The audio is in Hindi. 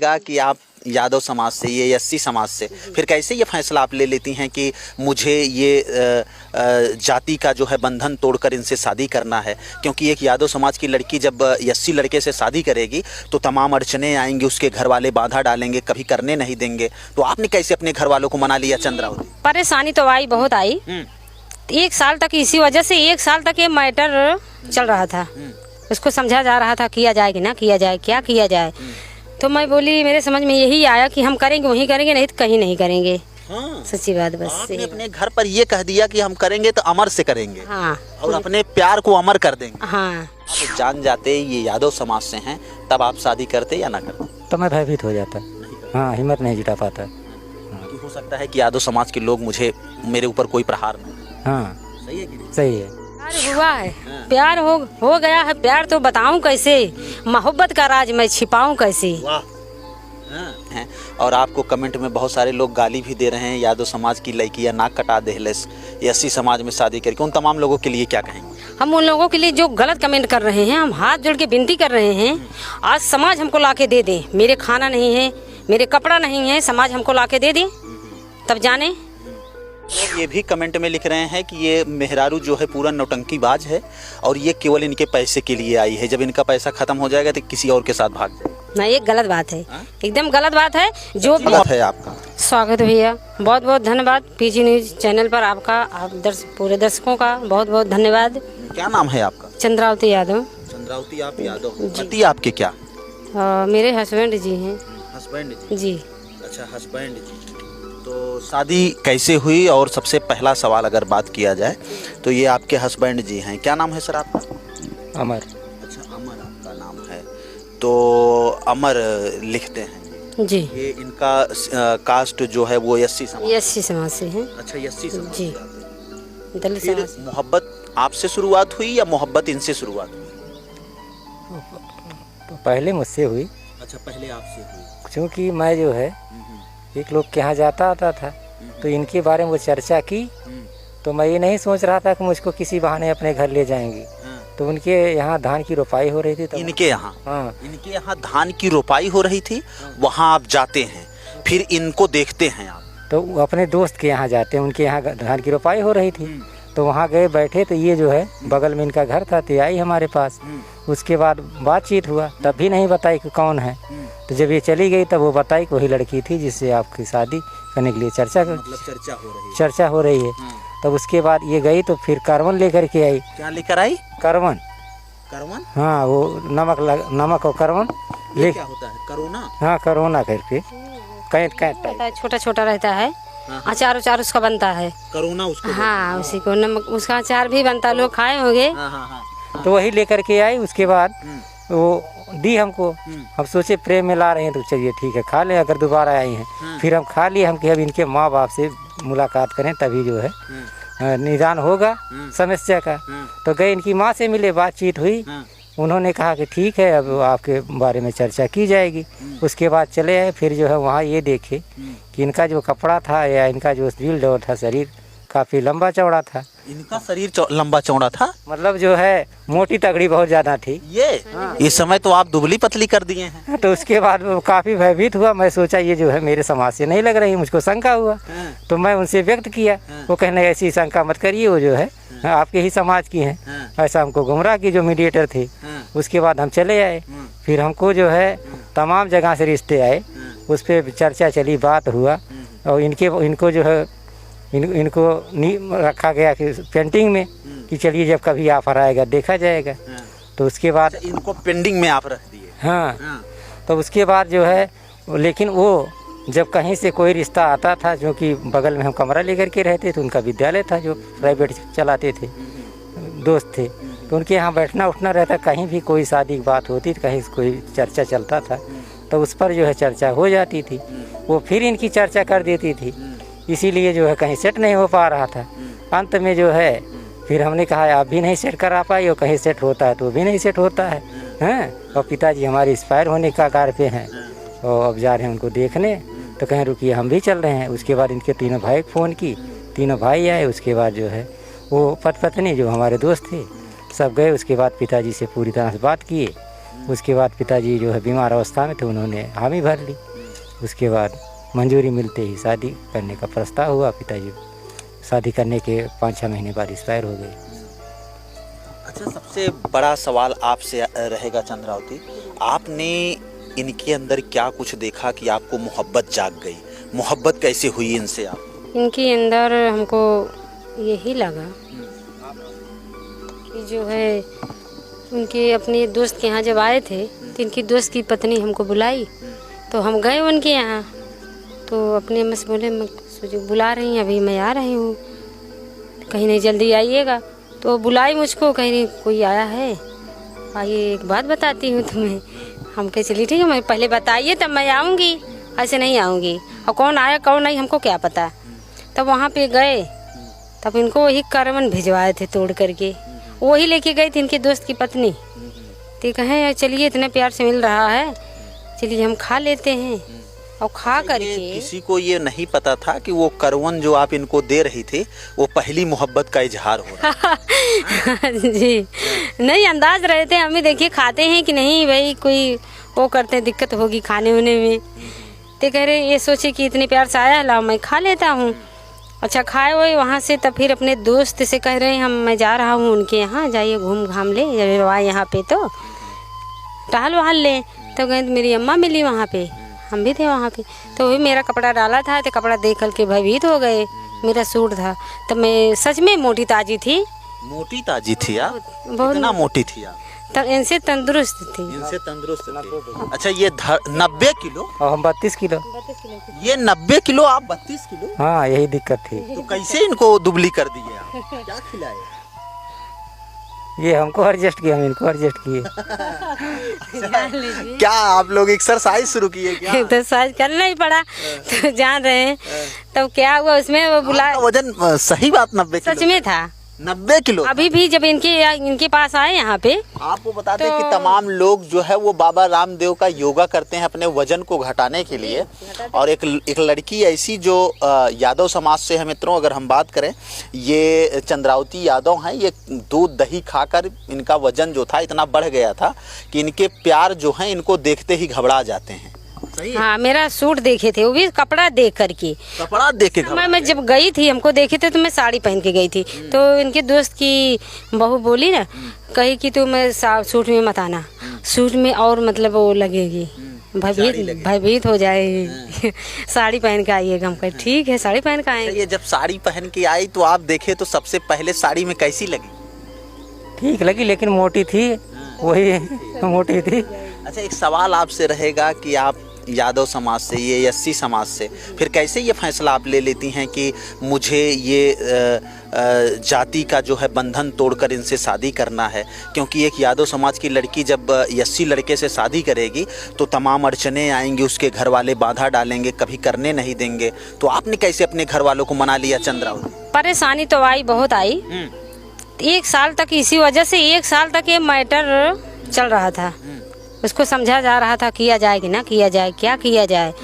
जाएगा कि आप यादव समाज से, ये एससी समाज से, फिर कैसे ये फैसला आप ले लेती हैं कि मुझे ये जाति का जो है बंधन तोड़कर इनसे शादी करना है? क्योंकि एक यादव समाज की लड़की जब एससी लड़के से शादी करेगी तो तमाम अड़चने आएंगी, उसके घर वाले बाधा डालेंगे, कभी करने नहीं देंगे। तो आपने कैसे अपने घर वालों को मना लिया चंद्रावती? परेशानी तो आई, बहुत आई। 1 साल तक इसी वजह से 1 साल तक ये मैटर चल रहा था। उसको समझा जा रहा था किया जाए कि ना किया जाए, क्या किया जाए। तो मैं बोली, मेरे समझ में यही आया कि हम करेंगे वहीं करेंगे, नहीं तो कहीं नहीं करेंगे। हाँ। सच्ची बात बस। आपने अपने घर पर ये कह दिया कि हम करेंगे तो अमर से करेंगे। हाँ। और अपने प्यार को अमर कर देंगे। हाँ। आप जान जाते ये यादव समाज से हैं, तब आप शादी करते या ना करते? तो मैं भयभीत हो जाता। हाँ, हिम्मत नहीं जुटा पाता। हो सकता है कि यादव समाज के लोग मेरे ऊपर कोई प्रहार नहीं। हाँ, सही है कि नहीं? सही है। प्यार हुआ है, प्यार हो गया है। प्यार तो बताऊं कैसे, मोहब्बत का राज मैं छिपाऊं कैसे। वाह। हैं। और आपको कमेंट में बहुत सारे लोग गाली भी दे रहे हैं, यादव समाज की लड़कियां नाक कटा देहलेस, एससी समाज में शादी करके। उन तमाम लोगों के लिए क्या कहेंगे? हम उन लोगों के लिए जो गलत कमेंट कर रहे हैं, हम हाथ जोड़ के विनती कर रहे हैं, आज समाज हमको लाके दे दे। मेरे खाना नहीं है, मेरे कपड़ा नहीं है, समाज हमको लाके दे दे, तब जाने। ये भी कमेंट में लिख रहे हैं कि ये मेहरारू जो है पूरा नौटंकीबाज है और ये केवल इनके पैसे के लिए आई है। जब इनका पैसा खत्म हो जाएगा तो किसी और के साथ भाग जाएगा। नहीं, ये गलत बात है। एकदम गलत बात है। जो गलत है आपका। स्वागत भैया, बहुत बहुत धन्यवाद। पीजी न्यूज चैनल पर आपका, पूरे दर्शकों का बहुत बहुत धन्यवाद। क्या नाम है आपका? चंद्रावती यादव। चंद्रावती आप यादव। पति आपके क्या? मेरे हस्बैंड जी हैं। हस्बैंड जी। अच्छा, हस्बैंड जी। तो शादी कैसे हुई? और सबसे पहला सवाल अगर बात किया जाए तो ये आपके हस्बैंड जी हैं, क्या नाम है सर आपका? अमर। अच्छा, अमर आपका नाम है। तो अमर लिखते हैं जी। ये इनका कास्ट जो है वो एससी समाज? एससी समाज से है। अच्छा, एससी समाज जी। से। दलित फिर समाज। मोहब्बत आपसे शुरुआत हुई या मोहब्बत इनसे शुरुआत हुई? पहले मुझसे हुई। अच्छा, पहले आपसे हुई। क्योंकि मैं जो है एक लोग के यहाँ जाता आता था, तो इनके बारे में वो चर्चा की, तो मैं ये नहीं सोच रहा था कि मुझको किसी बहाने अपने घर ले जाएंगे। तो उनके यहाँ धान की रोपाई हो रही थी। तो इनके यहाँ? हाँ, इनके यहाँ धान की रोपाई हो रही थी। वहाँ आप जाते हैं, फिर इनको देखते हैं आप? तो अपने दोस्त के यहाँ जाते हैं, उनके यहाँ धान की रोपाई हो रही थी, तो वहाँ गए बैठे। तो ये जो है बगल में इनका घर था, तो आई हमारे पास। उसके बाद बातचीत हुआ, तब भी नहीं बताई कि कौन है। तो जब ये चली गई तब वो बताई कि वही लड़की थी जिससे आपकी शादी करने के लिए चर्चा हो रही है। तब उसके बाद ये गई तो फिर करवन लेकर के आई। क्या लेकर आई? करवन। करवन? हाँ, वो नमक और करवन। क्या होता है? करोना? हाँ, करोना करके कैंट छोटा छोटा रहता है। अचार उचार उसका बनता है। करोना उसको? हाँ, उसी को नमक, उसका अचार भी बनता है, लोग खाए होंगे। तो वही लेकर के आई। उसके बाद वो दी हमको। हम सोचे प्रेम में ला रहे हैं तो चलिए ठीक है, खा लें अगर दोबारा आई हैं। फिर हम खा लिए। हम कि अब इनके माँ बाप से मुलाकात करें तभी जो है निदान होगा समस्या का। तो गए इनकी माँ से मिले, बातचीत हुई। उन्होंने कहा कि ठीक है, अब आपके बारे में चर्चा की जाएगी। उसके बाद चले आए। फिर जो है वहाँ ये देखे कि इनका जो कपड़ा था या इनका जो बिल्ड था, शरीर काफ़ी लंबा चौड़ा था। इनका शरीर लंबा चौड़ा था? मतलब जो है मोटी तगड़ी बहुत ज़्यादा थी ये। इस समय तो आप दुबली पतली कर दिए हैं। तो उसके बाद वो काफ़ी भयभीत हुआ। मैं सोचा ये जो है मेरे समाज से नहीं लग रही, मुझको शंका हुआ। तो मैं उनसे व्यक्त किया। वो कहने ऐसी शंका मत करिए, वो जो है आपके ही समाज की हैं। ऐसा हमको गुमराह की जो मीडिएटर थे। उसके बाद हम चले आए। फिर हमको जो है तमाम जगह से रिश्ते आए, उस पर चर्चा चली, बात हुआ। और इनको जो है इनको रखा गया कि पेंटिंग में कि चलिए जब कभी ऑफर आएगा देखा जाएगा। तो उसके बाद इनको पेंडिंग में आप रख दिए? हाँ। तो उसके बाद जो है, लेकिन वो जब कहीं से कोई रिश्ता आता था, जो कि बगल में हम कमरा लेकर के रहते थे, उनका विद्यालय था जो प्राइवेट चलाते थे, दोस्त थे, तो उनके यहाँ बैठना उठना रहता। कहीं भी कोई शादी की बात होती तो कहीं कोई चर्चा चलता था, तो उस पर जो है चर्चा हो जाती थी। वो फिर इनकी चर्चा कर देती थी, इसीलिए जो है कहीं सेट नहीं हो पा रहा था। अंत में जो है फिर हमने कहा आप भी नहीं सेट करा पाई, और कहीं सेट होता है तो भी नहीं सेट होता है। और पिताजी हमारे एक्सपायर होने का कार पे हैं, और अब जा रहे हैं उनको देखने। तो कहीं रुकिए हम भी चल रहे हैं। उसके बाद इनके तीनों भाई को फ़ोन की, तीनों भाई आए। उसके बाद जो है वो पत्नी जो हमारे दोस्त थे सब गए। उसके बाद पिताजी से पूरी तरह से बात किए, उसके बाद पिताजी जो है बीमार अवस्था में थे, उन्होंने हामी भर ली। उसके बाद मंजूरी मिलते ही शादी करने का प्रस्ताव हुआ। पिताजी शादी करने के 5-6 महीने बाद एक्सपायर हो गए। अच्छा, सबसे बड़ा सवाल आपसे रहेगा चंद्रावती, आपने इनके अंदर क्या कुछ देखा कि आपको मोहब्बत जाग गई? मोहब्बत कैसे हुई इनसे आप? इनके अंदर हमको यही लगा कि जो है उनके अपने दोस्त के यहाँ जब आए थे तो इनकी दोस्त की पत्नी हमको बुलाई, तो हम गए उनके यहाँ। तो अपने अम्मा से बोले, मैं सोचे बुला रही हैं, अभी मैं आ रही हूँ, कहीं नहीं जल्दी आइएगा। तो बुलाई मुझको, कहीं नहीं कोई आया है, आइए एक बात बताती हूँ तुम्हें। हम कहे चलिए ठीक है, मैं पहले बताइए तब मैं आऊँगी, ऐसे नहीं आऊँगी। और कौन आया कौन नहीं हमको क्या पता। तब वहाँ पे गए, तब इनको वही करवन भिजवाए थे तोड़ करके, वही लेके गई थी इनके दोस्त की पत्नी। तो कहें चलिए इतने प्यार से मिल रहा है, चलिए हम खा लेते हैं। और खा करके किसी को ये नहीं पता था कि वो करवन जो आप इनको दे रही थी वो पहली मोहब्बत का इजहार हो रहा है। जी नहीं, अंदाज रहे थे हम भी, देखिए खाते हैं कि नहीं भाई, कोई वो करते हैं दिक्कत होगी खाने होने में। तो कह रहे ये सोचे कि इतने प्यार से आया, लाओ मैं खा लेता हूँ। अच्छा खाए हुए वहाँ से, तब फिर अपने दोस्त से कह रहे हैं मैं जा रहा हूँ उनके यहाँ, जाइए घूम घाम ले, जब आए यहाँ पे तो टहल वहल ले। तो गए मेरी अम्मा मिली वहाँ पे, हम भी थे वहाँ पे। तो वही मेरा कपड़ा डाला था, तो कपड़ा देख कर के भयभीत हो गए। मेरा सूट था, तो मैं सच में मोटी ताजी थी। मोटी ताजी थी आप? बहुत कितना मोटी थी आप? इनसे तंदुरुस्त थी। इनसे तंदुरुस्त थी। अच्छा, ये 90 किलो और हम 32 किलो। ये 90 किलो, आप 32 किलो? हाँ, यही दिक्कत थी। तो कैसे इनको दुबली कर दिए आप? क्या खिलाए? ये हमको एडजस्ट किया, हम इनको एडजस्ट किए। क्या आप लोग एक्सरसाइज शुरू किए क्या? एक्सरसाइज करना ही पड़ा, तो जान रहे हैं। तब क्या हुआ उसमें, वो बुला, वजन सही बात 90 किलो सच में था 90 किलो। अभी भी जब इनके पास आए यहाँ पे, आपको बताते हैं कि तमाम लोग जो है वो बाबा रामदेव का योगा करते हैं अपने वजन को घटाने के लिए। और एक लड़की ऐसी जो यादव समाज से है मित्रों, अगर हम बात करें, ये चंद्रावती यादव हैं। ये दूध दही खाकर इनका वजन जो था इतना बढ़ गया था कि इनके प्यार जो हैं इनको देखते ही घबरा जाते हैं। हाँ, मेरा सूट देखे थे, वो भी कपड़ा देख करके। कपड़ा देखे? मैं जब गई थी, हमको देखे थे तो मैं साड़ी पहन के गई थी। तो इनके दोस्त की बहू बोली ना, कही कि तुम सूट में मत आना, सूट में और मतलब वो लगेगी, भयभीत हो जाएगी। साड़ी पहन के आइएगा। हम कहे ठीक है, साड़ी पहन के आएंगे। ये जब साड़ी पहन के आई तो आप देखे तो सबसे पहले साड़ी में कैसी लगी? ठीक लगी, लेकिन मोटी थी, वही मोटी थी। अच्छा, एक सवाल आपसे रहेगा कि आप यादव समाज से, ये एससी समाज से, फिर कैसे ये फैसला आप ले लेती हैं कि मुझे ये जाति का जो है बंधन तोड़कर इनसे शादी करना है? क्योंकि एक यादव समाज की लड़की जब एससी लड़के से शादी करेगी तो तमाम अड़चने आएंगी, उसके घर वाले बाधा डालेंगे, कभी करने नहीं देंगे। तो आपने कैसे अपने घर वालों को मना लिया चंद्रावती? परेशानी तो आई, बहुत आई। 1 साल तक इसी वजह से 1 साल तक ये मैटर चल रहा था। उसको समझा जा रहा था किया जाए कि ना किया जाए, क्या किया जाए।